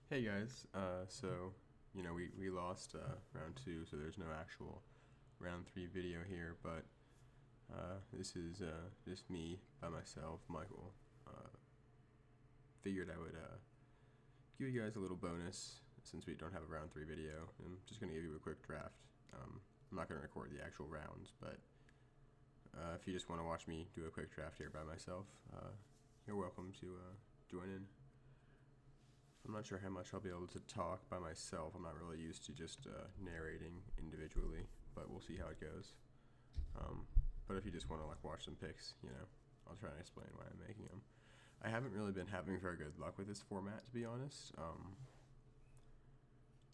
Hey guys, we lost round two, so there's no actual round three video here, but this is just me by myself. Michael figured I would give you guys a little bonus since we don't have a round three video. I'm just going to give you a quick draft. I'm not going to record the actual rounds, but if you just want to watch me do a quick draft here by myself, you're welcome to join in. I'm not sure how much I'll be able to talk by myself. I'm not really used to just narrating individually, but we'll see how it goes. But if you just want to watch some picks, I'll try and explain why I'm making them. I haven't really been having very good luck with this format, to be honest.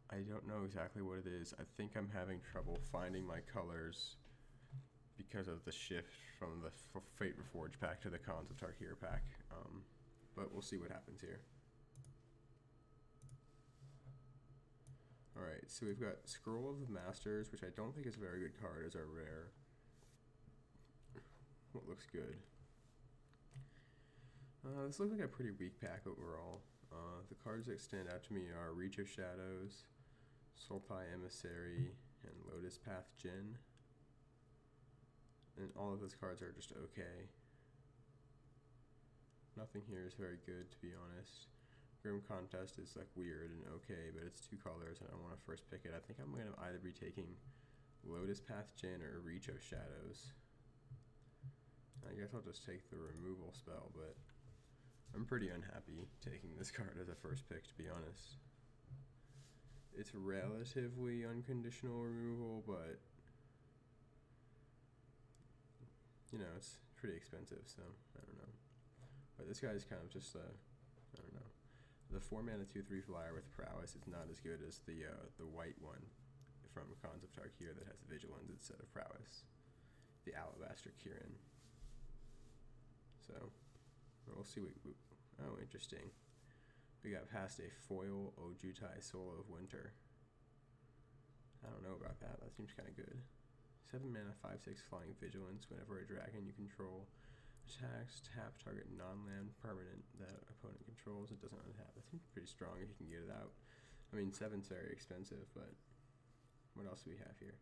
I don't know exactly what it is. I think I'm having trouble finding my colors because of the shift from the Fate Reforged pack to the Cons of Tarkir pack. But we'll see what happens here. Alright, so we've got Scroll of the Masters, which I don't think is a very good card as our rare. What looks good? This looks like a pretty weak pack overall. The cards that stand out to me are Reach of Shadows, Sultai Emissary, and Lotus Path Djinn. And all of those cards are just okay. Nothing here is very good, to be honest. Grim Contest is weird and okay, but it's two colors and I want to first pick it. I think I'm going to either be taking Lotus Path Djinn or Reach of Shadows. I guess I'll just take the removal spell, but I'm pretty unhappy taking this card as a first pick, to be honest. It's relatively unconditional removal, but it's pretty expensive, so I don't know. But this guy's kind of just I don't know. The 4-mana 2/3 flyer with prowess is not as good as the white one from Cons of Tarkir that has vigilance instead of prowess. The Alabaster Kirin. So we'll see. Oh, interesting. We got past a foil Ojutai Soul of Winter. I don't know about that. That seems kind of good. 7-mana 5/6 flying vigilance. Whenever a dragon you control attacks, tap target non-land permanent that opponent controls. It doesn't untap. That seems pretty strong if you can get it out. I mean, 7's very expensive, but what else do we have here?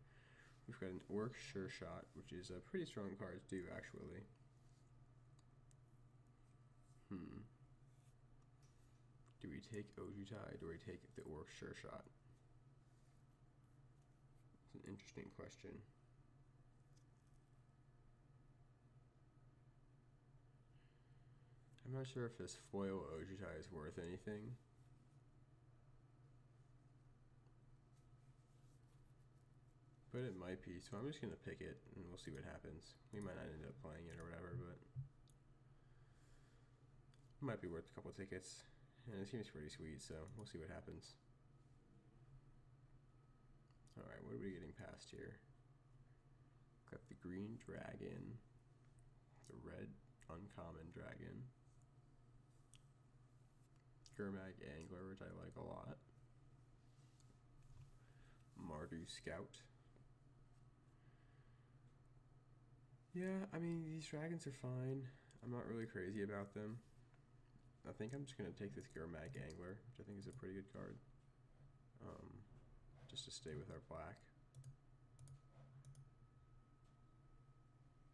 We've got an Orc Sure Shot, which is a pretty strong card too, actually. Do we take Ojutai or do we take the Orc Sure Shot? It's an interesting question. I'm not sure if this foil Ojutai is worth anything. But it might be, so I'm just going to pick it and we'll see what happens. We might not end up playing it or whatever, but it might be worth a couple tickets. And it seems pretty sweet, so we'll see what happens. Alright, what are we getting past here? Got the green dragon, the red uncommon dragon, Gurmag Angler, which I like a lot, Mardu Scout. Yeah, I mean, these dragons are fine. I'm not really crazy about them. I think I'm just going to take this Gurmag Angler, which I think is a pretty good card. Just to stay with our black.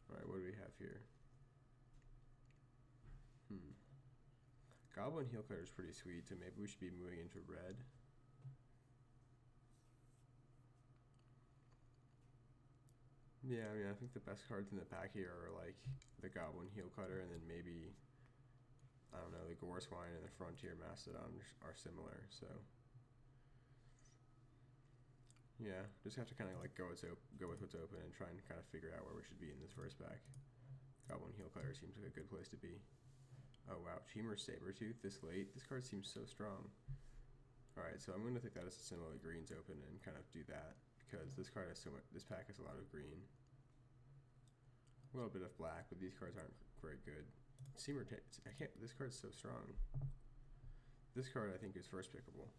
Alright, what do we have here? Goblin Heel Cutter is pretty sweet, so maybe we should be moving into red. Yeah, I mean, I think the best cards in the pack here are the Goblin Heel Cutter, and then maybe, I don't know, the Gore Swine and the Frontier Mastodon are similar, so. Yeah, just have to kind of go with what's open and try and kind of figure out where we should be in this first pack. Goblin Heel Cutter seems like a good place to be. Oh wow, Teamer Sabertooth this late. This card seems so strong. Alright, so I'm going to take that as a symbol of green's open and kind of do that, because this card has so much, this pack has a lot of green. A little bit of black, but these cards aren't very good. This card's so strong. This card I think is first pickable.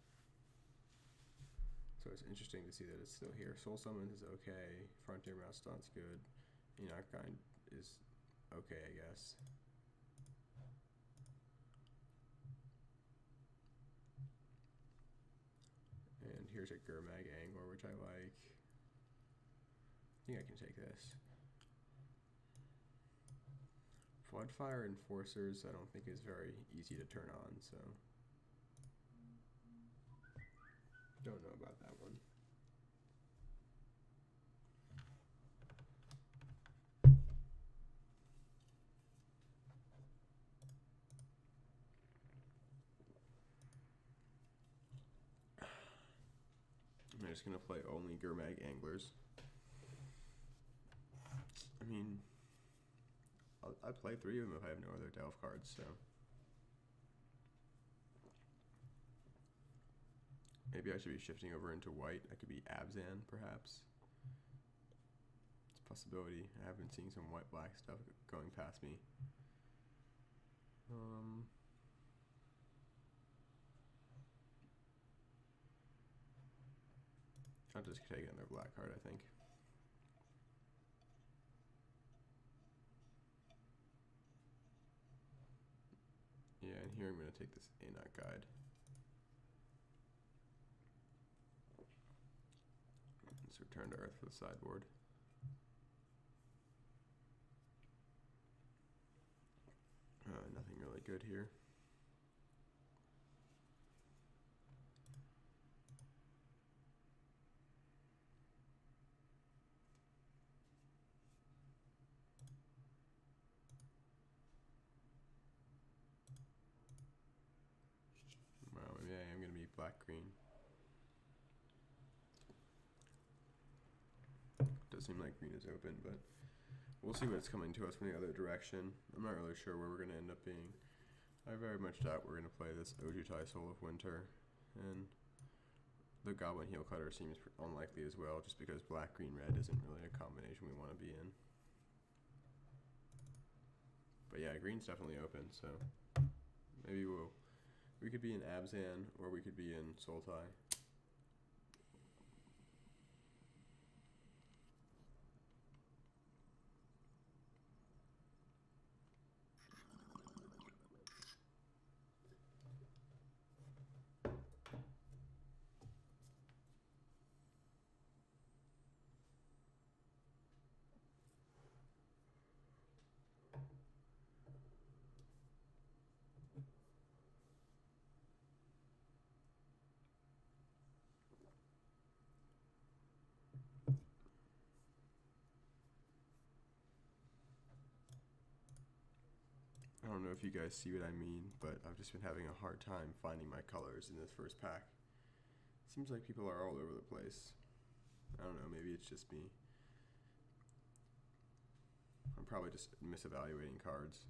So it's interesting to see that it's still here. Soul Summons is okay. Frontier Mastodon's good. Enoch Kind is okay, I guess. here's a Gurmag Angler, which I like. I think I can take this. Floodfire Enforcers I don't think is very easy to turn on, so don't know about that one. I'm just gonna play only Gurmag Anglers. I mean, I play 3 of them if I have no other Delve cards, so maybe I should be shifting over into white. I could be Abzan, perhaps. It's a possibility. I have been seeing some white-black stuff going past me. I'll just take another black card, I think. Yeah, and here I'm going to take this Anok Guide. Let's return to Earth for the sideboard. Nothing really good here. Wow, maybe I am going to be black-green. Does seem like green is open, but we'll see what's coming to us from the other direction. I'm not really sure where we're going to end up being. I very much doubt we're going to play this Ojutai Soul of Winter, and the Goblin Heel Cutter seems unlikely as well, just because black, green, red isn't really a combination we want to be in. But yeah, green's definitely open, so maybe we could be in Abzan, or we could be in Sultai. I don't know if you guys see what I mean, but I've just been having a hard time finding my colors in this first pack. Seems like people are all over the place. I don't know, maybe it's just me. I'm probably just misevaluating cards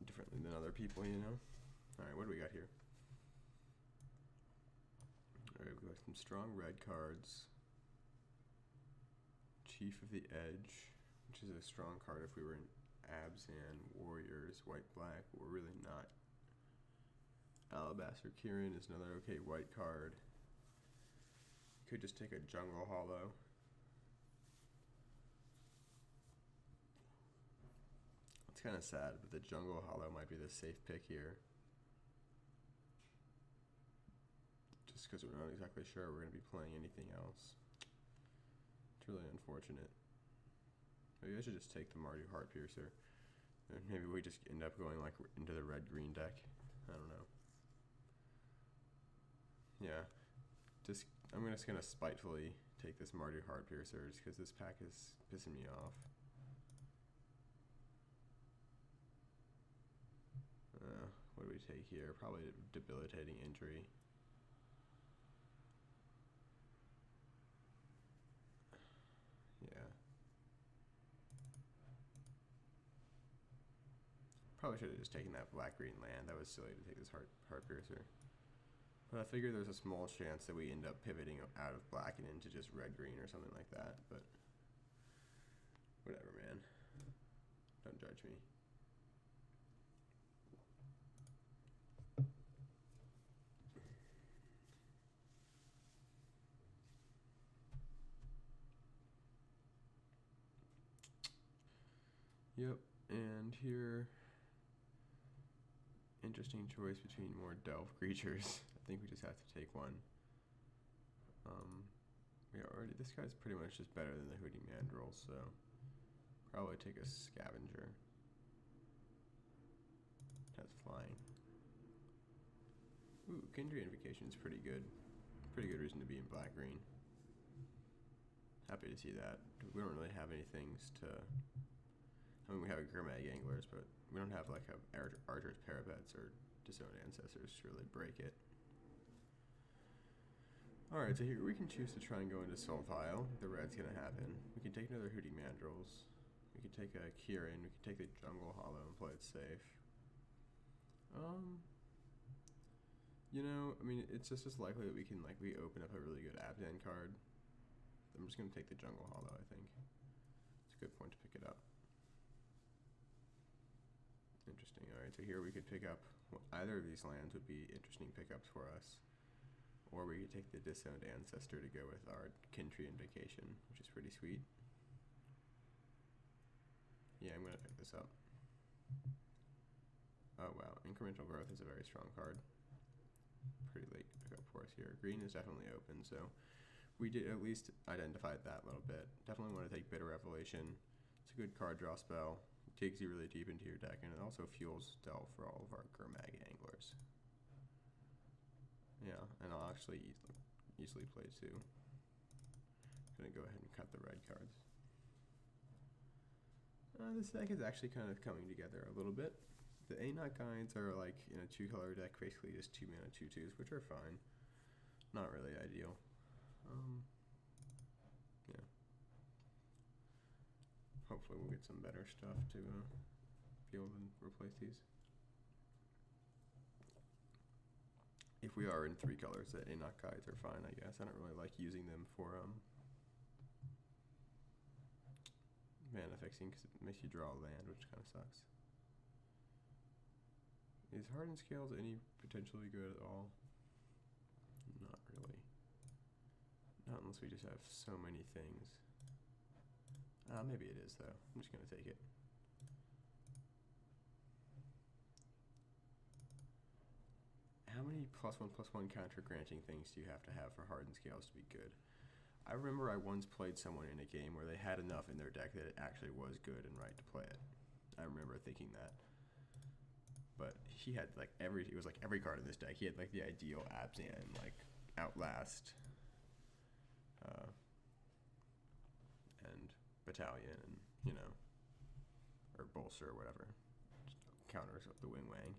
differently than other people, you know? Alright, what do we got here? Alright, we've got some strong red cards. Chief of the Edge, which is a strong card if we were in Abzan, Warriors, white-black, but we're really not. Alabaster Kirin is another okay white card. Could just take a Jungle Hollow. It's kind of sad, but the Jungle Hollow might be the safe pick here. Just because we're not exactly sure we're going to be playing anything else. It's really unfortunate. Maybe I should just take the Mardu Heartpiercer. And maybe we just end up going like into the red-green deck. I don't know. Yeah. I'm just gonna spitefully take this Mardu Heartpiercer just because this pack is pissing me off. What do we take here? Probably Debilitating Injury. Yeah. Probably should have just taken that black-green land. That was silly to take this Heartpiercer. But I figure there's a small chance that we end up pivoting out of black and into just red-green or something like that. But whatever, man. Don't judge me. Yep, and here, interesting choice between more Delve creatures. I think we just have to take one. This guy's pretty much just better than the Hooting Mandrill, so probably take a Scavenger. That's flying. Ooh, Kindred Invocation is pretty good. Pretty good reason to be in black-green. Happy to see that. We don't really have any things to... I mean, we have Gurmag Anglers, but we don't have like Archer's Parapets or Disowned Ancestors to really break it. Alright, so here we can choose to try and go into Sulfile. The red's gonna happen. We can take another Hooting Mandrills. We can take a Kirin. We can take the Jungle Hollow and play it safe. You know, I mean, it's just as likely that we can, like, we open up a really good Abzan card. I'm just gonna take the Jungle Hollow, I think. It's a good point to pick it up. Interesting. Alright, so here we could pick up... Well, either of these lands would be interesting pickups for us. Or we could take the Disowned Ancestor to go with our Kindred Invocation, which is pretty sweet. Yeah, I'm going to pick this up. Oh wow, Incremental Growth is a very strong card. Pretty late pickup for us here. Green is definitely open, so we did at least identify that a little bit. Definitely want to take Bitter Revelation. It's a good card draw spell. It takes you really deep into your deck, and it also fuels Delve for all of our Gurmag Anglers. Yeah, and I'll actually easily play two. Gonna go ahead and cut the red cards. This deck is actually kind of coming together a little bit. The Anok Guides are like in a 2-color deck, basically just 2-mana 2/2s, which are fine. Not really ideal. Yeah. Hopefully we'll get some better stuff to be able to replace these. If we are in 3 colors, the Anok Guides are fine, I guess. I don't really like using them for mana fixing because it makes you draw a land, which kind of sucks. Is Hardened Scales any potentially good at all? Not really. Not unless we just have so many things. Maybe it is, though. I'm just going to take it. How many +1/+1 counter granting things do you have to have for Hardened Scales to be good? I remember I once played someone in a game where they had enough in their deck that it actually was good and right to play it. I remember thinking that. But he had like it was like every card in this deck. He had like the ideal Abzan, like Outlast, and Battalion, and you know, or Bolster or whatever. Just counters up the Wing Wang.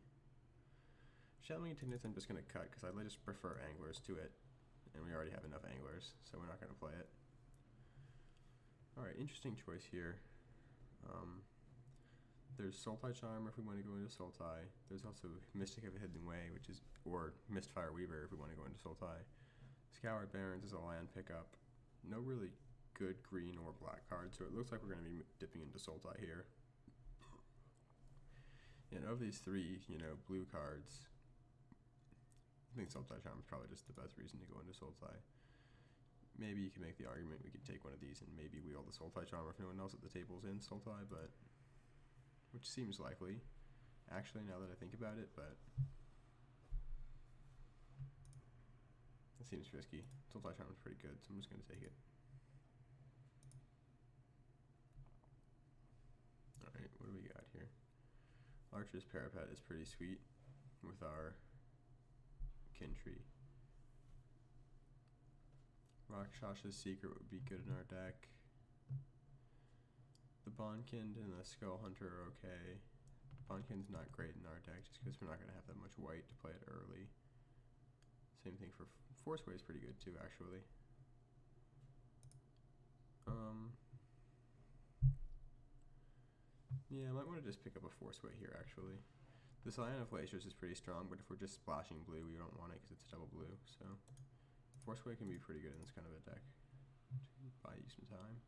Shadowing Tinnis I'm just going to cut because I just prefer Anglers to it, and we already have enough Anglers, so we're not going to play it. Alright, interesting choice here. There's Sultai Charm if we want to go into Sultai. There's also Mystic of a Hidden Way, or Mistfire Weaver if we want to go into Sultai. Scoured Barrens is a land pickup. No really good green or black cards, so it looks like we're going to be dipping into Sultai here. And of these 3, you know, blue cards, I think Sultai Charm is probably just the best reason to go into Sultai. Maybe you can make the argument we could take one of these and maybe wield the Sultai Charm if no one else at the table is in Sultai, but which seems likely, actually, now that I think about it, but it seems risky. Sultai Charm is pretty good, so I'm just going to take it. Alright, what do we got here? Archer's Parapet is pretty sweet with our Kindred. Rakshas's Secret would be good in our deck. The Bondkind and the Skull Hunter are okay. Bondkind's not great in our deck just because we're not going to have that much white to play it early. Same thing for Forceway is pretty good too, actually. Yeah, I might want to just pick up a Forceway here, actually. The Scion of Glaciers is pretty strong, but if we're just splashing blue, we don't want it because it's double blue, so Forceway can be pretty good in this kind of a deck to buy you some time.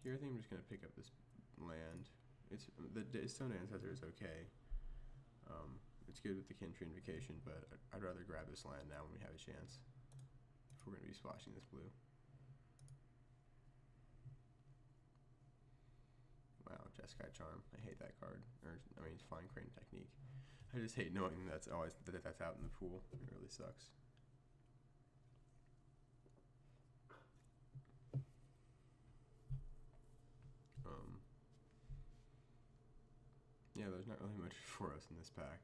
Here I think I'm just going to pick up this land. The Stone Ancestor is okay. It's good with the Kindred Invocation, but I'd rather grab this land now when we have a chance. If we're going to be splashing this blue. Wow, Jeskai Charm. I hate that card. Or, I mean, Flying Crane Technique. I just hate knowing that's always that's out in the pool. It really sucks. Yeah, there's not really much for us in this pack.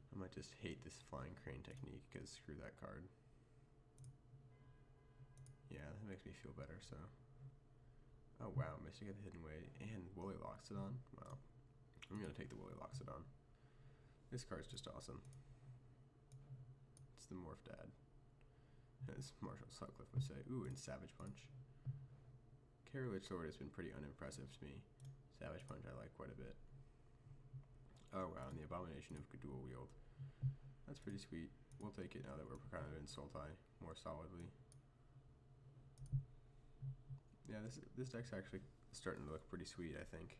I might just hate this Flying Crane Technique because screw that card. Yeah, that makes me feel better, so. Oh wow, Mystic at the Hidden Way and Woolly Loxodon. Wow. I'm gonna take the Woolly Loxodon. This card's just awesome. It's the Morph Dad. As Marshall Sutcliffe would say. Ooh, and Savage Punch. Carriage Sword has been pretty unimpressive to me. Savage Punch I like quite a bit. Oh wow, and the Abomination of Dual Wield. That's pretty sweet. We'll take it now that we're kind of in Sultai more solidly. Yeah, this deck's actually starting to look pretty sweet, I think.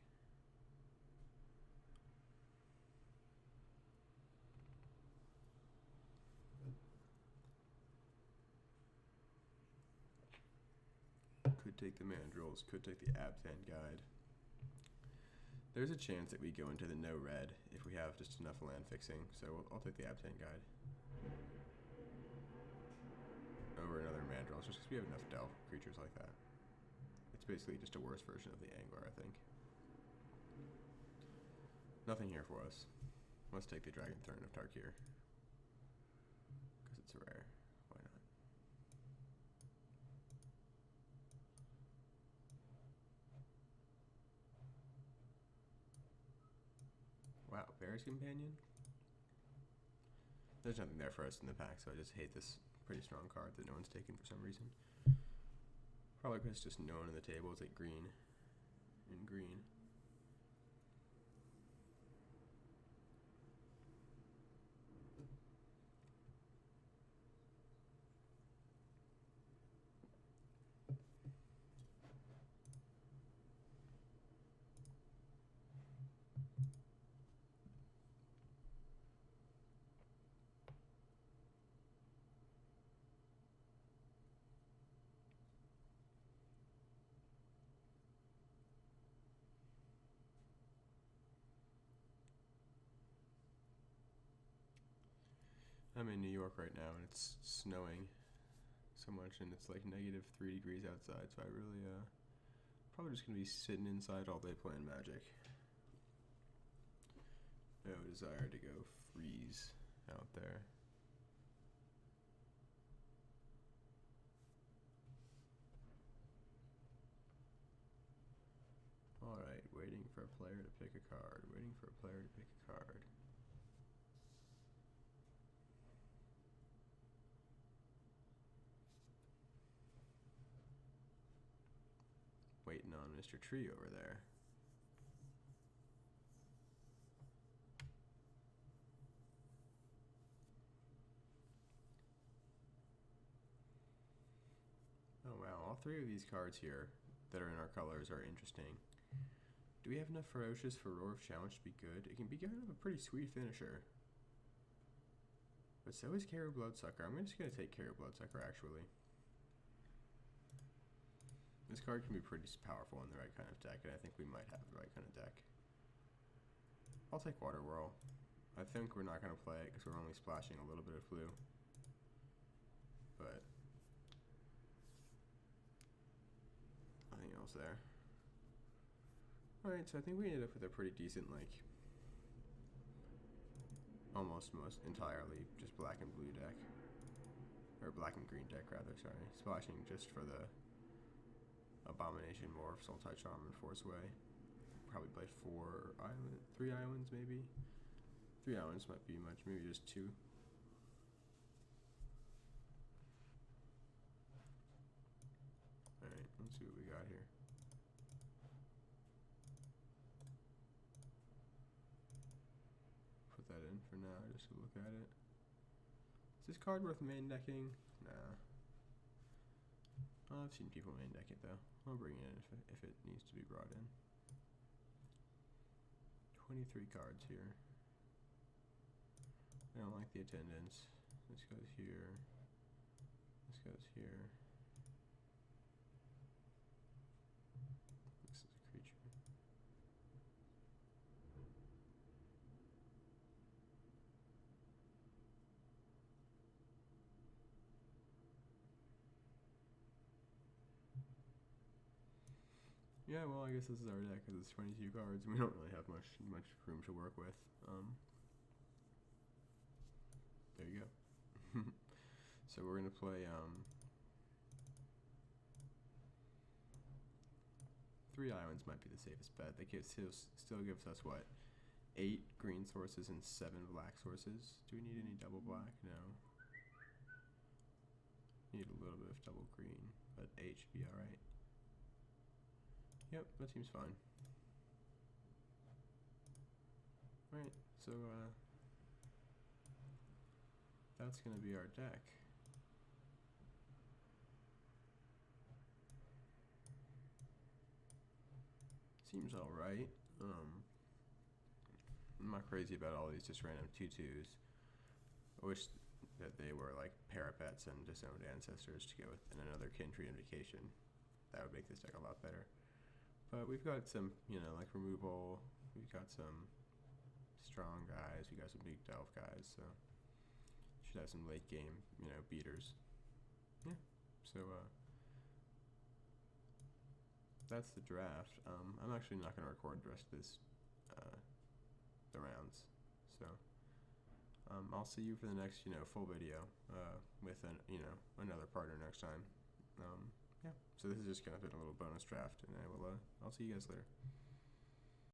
Could take the Mandrills, could take the Abzan Guide. There's a chance that we go into the no red if we have just enough land fixing, so I'll take the Abzan Guide over another Mandrill, just because we have enough Delve creatures like that. It's basically just a worse version of the Angler, I think. Nothing here for us. Let's take the Dragon Throne of Tarkir, because it's a rare. Why not? Wow, Bear's Companion? There's nothing there for us in the pack, so I just hate this pretty strong card that no one's taken for some reason. Probably because it's just no one in the table. It's like green and green. I'm in New York right now and it's snowing so much and it's like -3 degrees outside, so I really probably just gonna be sitting inside all day playing Magic. No desire to go freeze out there. Alright, waiting for a player to pick a card, waiting for a player to pick a card. Waiting on Mr. Tree over there. Oh wow, all three of these cards here that are in our colors are interesting. Do we have enough Ferocious for Roar of Challenge to be good? It can be kind of a pretty sweet finisher. But so is Kero Bloodsucker. I'm just going to take Kero Bloodsucker, actually. This card can be pretty powerful in the right kind of deck, and I think we might have the right kind of deck. I'll take Water Whirl. I think we're not going to play it because we're only splashing a little bit of blue. But nothing else there. Alright, so I think we ended up with a pretty decent, like, almost most entirely just black and blue deck. Or black and green deck, rather, sorry. Splashing just for the Abomination, Morph, Sultai Charm, and Force Way. Probably play 3 islands, maybe? 3 islands might be much, maybe just 2. Alright, let's see what we got here. Put that in for now, just to look at it. Is this card worth main decking? Nah. Oh, I've seen people main deck it though. I'll bring it in if it needs to be brought in. 23 cards here. I don't like the attendance. This goes here. This goes here. This is a creature. Yeah, well, I guess this is our deck because it's 22 cards, and we don't really have much room to work with. There you go. So we're gonna play 3 islands might be the safest bet. That still gives us what, 8 green sources and 7 black sources. Do we need any double black? No. Need a little bit of double green, but 8 should be all right. Yep, that seems fine. All right, so that's gonna be our deck. Seems all right. I'm not crazy about all these just random 2/2s. I wish that they were like parapets and disowned ancestors to go with in another kin tree invocation. That would make this deck a lot better. But we've got some, like removal. We've got some strong guys. We got some big delve guys. So should have some late game, beaters. Yeah. So that's the draft. I'm actually not going to record the rest of this, the rounds. So I'll see you for the next, full video with another partner next time. Yeah. So this is just kind of a little bonus draft, and I'll see you guys later.